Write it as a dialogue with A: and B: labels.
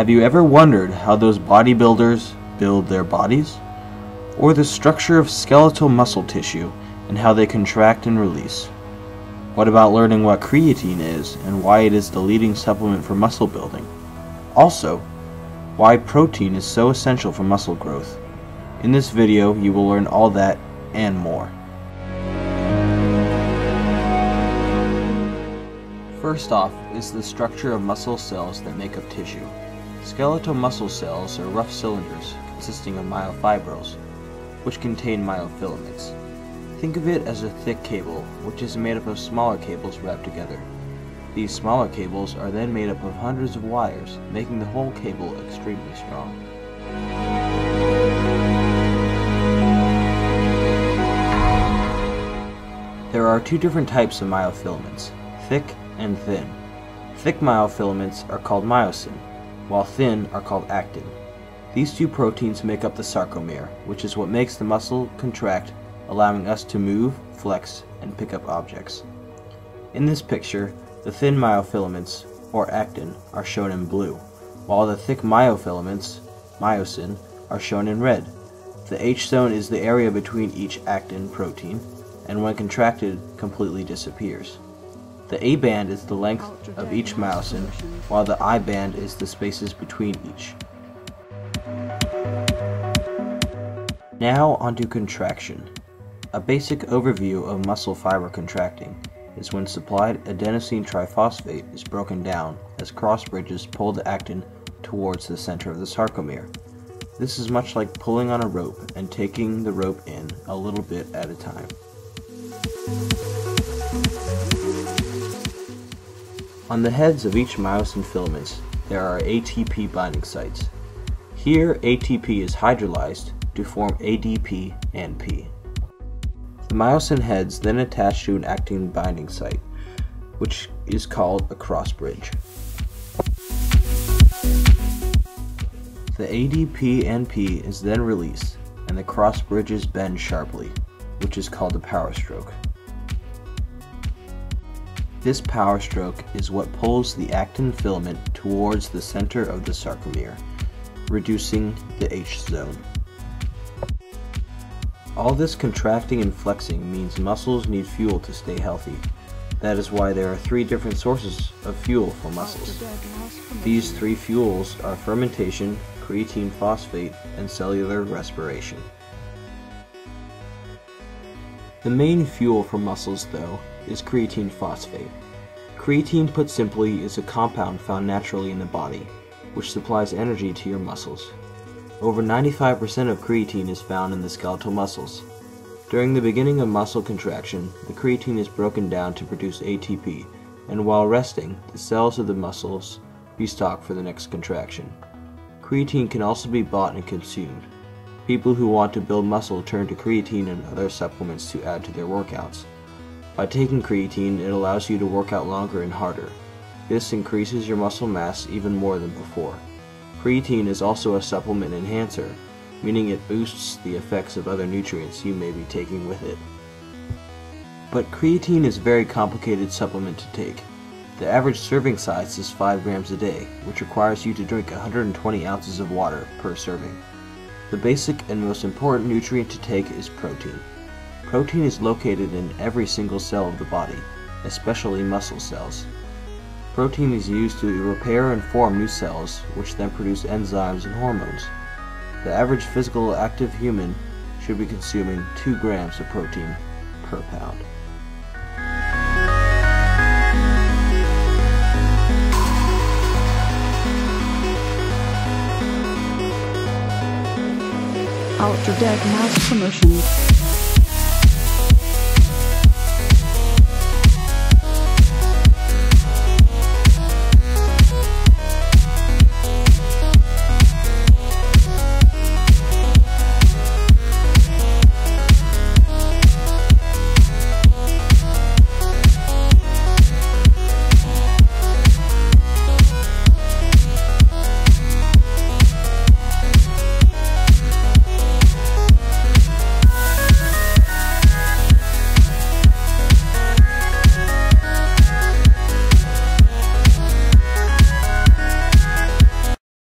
A: Have you ever wondered how those bodybuilders build their bodies? Or the structure of skeletal muscle tissue and how they contract and release? What about learning what creatine is and why it is the leading supplement for muscle building? Also, why protein is so essential for muscle growth. In this video, you will learn all that and more. First off is the structure of muscle cells that make up tissue. Skeletal muscle cells are rough cylinders consisting of myofibrils, which contain myofilaments. Think of it as a thick cable, which is made up of smaller cables wrapped together. These smaller cables are then made up of hundreds of wires, making the whole cable extremely strong. There are two different types of myofilaments, thick and thin. Thick myofilaments are called myosin, while thin are called actin. These two proteins make up the sarcomere, which is what makes the muscle contract, allowing us to move, flex, and pick up objects. In this picture, the thin myofilaments, or actin, are shown in blue, while the thick myofilaments, myosin, are shown in red. The H zone is the area between each actin protein, and when contracted, completely disappears. The A band is the length of each myosin, while the I band is the spaces between each. Now onto contraction. A basic overview of muscle fiber contracting is when supplied adenosine triphosphate is broken down as cross bridges pull the actin towards the center of the sarcomere. This is much like pulling on a rope and taking the rope in a little bit at a time. On the heads of each myosin filaments, there are ATP binding sites. Here, ATP is hydrolyzed to form ADP and P. The myosin heads then attach to an actin binding site, which is called a cross bridge. The ADP and P is then released, and the cross bridges bend sharply, which is called a power stroke. This power stroke is what pulls the actin filament towards the center of the sarcomere, reducing the H zone. All this contracting and flexing means muscles need fuel to stay healthy. That is why there are three different sources of fuel for muscles. These three fuels are fermentation, creatine phosphate, and cellular respiration. The main fuel for muscles, though, is creatine phosphate. Creatine, put simply, is a compound found naturally in the body, which supplies energy to your muscles. Over 95% of creatine is found in the skeletal muscles. During the beginning of muscle contraction, the creatine is broken down to produce ATP, and while resting, the cells of the muscles restock for the next contraction. Creatine can also be bought and consumed. People who want to build muscle turn to creatine and other supplements to add to their workouts. By taking creatine, it allows you to work out longer and harder. This increases your muscle mass even more than before. Creatine is also a supplement enhancer, meaning it boosts the effects of other nutrients you may be taking with it. But creatine is a very complicated supplement to take. The average serving size is 5 grams a day, which requires you to drink 120 ounces of water per serving. The basic and most important nutrient to take is protein. Protein is located in every single cell of the body, especially muscle cells. Protein is used to repair and form new cells, which then produce enzymes and hormones. The average physical active human should be consuming 2 grams of protein per pound.
B: Ultra Dead Mouse Promotions.